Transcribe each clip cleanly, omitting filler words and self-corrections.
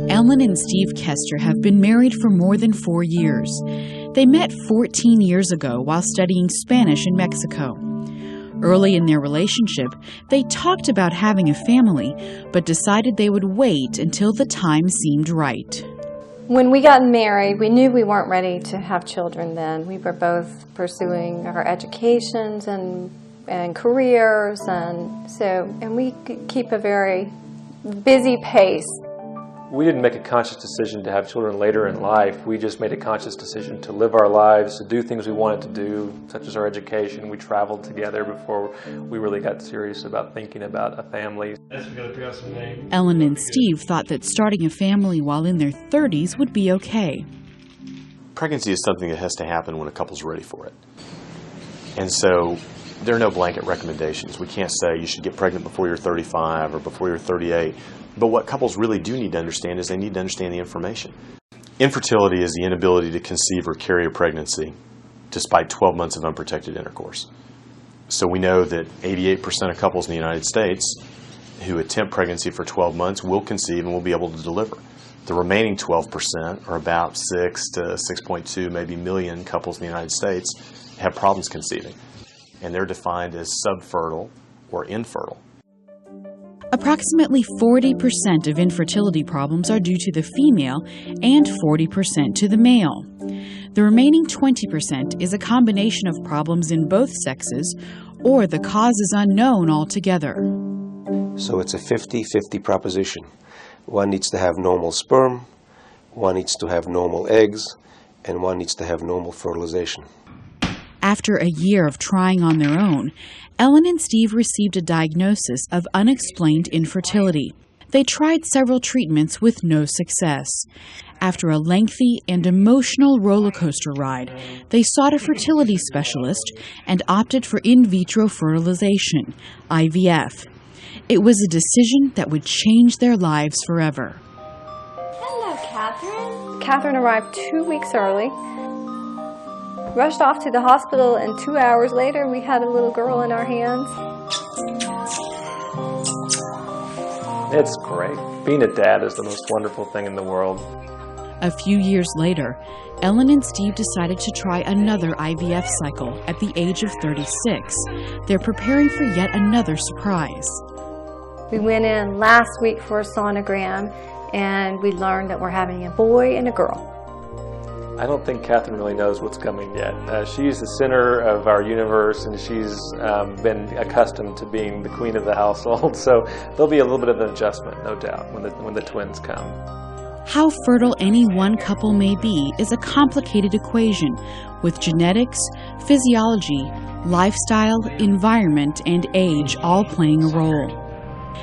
Ellen and Steve Kester have been married for more than 4 years. They met 14 years ago while studying Spanish in Mexico. Early in their relationship, they talked about having a family, but decided they would wait until the time seemed right. When we got married, we knew we weren't ready to have children then. We were both pursuing our educations and careers, and we keep a very busy pace. We didn't make a conscious decision to have children later in life. We just made a conscious decision to live our lives, to do things we wanted to do, such as our education. We traveled together before we really got serious about thinking about a family. Ellen and Steve thought that starting a family while in their 30s would be okay. Pregnancy is something that has to happen when a couple's ready for it. And so there are no blanket recommendations. We can't say you should get pregnant before you're 35 or before you're 38. But what couples really do need to understand is they need to understand the information. Infertility is the inability to conceive or carry a pregnancy despite 12 months of unprotected intercourse. So we know that 88% of couples in the United States who attempt pregnancy for 12 months will conceive and will be able to deliver. The remaining 12%, or about 6 to 6.2 maybe million couples in the United States, have problems conceiving. And they're defined as subfertile or infertile. Approximately 40% of infertility problems are due to the female and 40% to the male. The remaining 20% is a combination of problems in both sexes, or the cause is unknown altogether. So it's a 50-50 proposition. One needs to have normal sperm, one needs to have normal eggs, and one needs to have normal fertilization. After a year of trying on their own, Ellen and Steve received a diagnosis of unexplained infertility. They tried several treatments with no success. After a lengthy and emotional roller coaster ride, they sought a fertility specialist and opted for in vitro fertilization, IVF. It was a decision that would change their lives forever. Hello, Catherine. Catherine arrived 2 weeks early. Rushed off to the hospital, and 2 hours later we had a little girl in our hands. It's great. Being a dad is the most wonderful thing in the world. A few years later, Ellen and Steve decided to try another IVF cycle at the age of 36. They're preparing for yet another surprise. We went in last week for a sonogram, and we learned that we're having a boy and a girl. I don't think Catherine really knows what's coming yet. She's the center of our universe, and she's been accustomed to being the queen of the household, so there'll be a little bit of an adjustment, no doubt, when the twins come. How fertile any one couple may be is a complicated equation, with genetics, physiology, lifestyle, environment, and age all playing a role.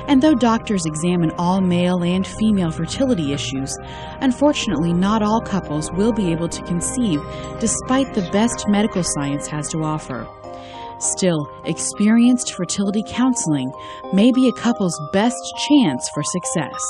And though doctors examine all male and female fertility issues, unfortunately not all couples will be able to conceive despite the best medical science has to offer. Still, experienced fertility counseling may be a couple's best chance for success.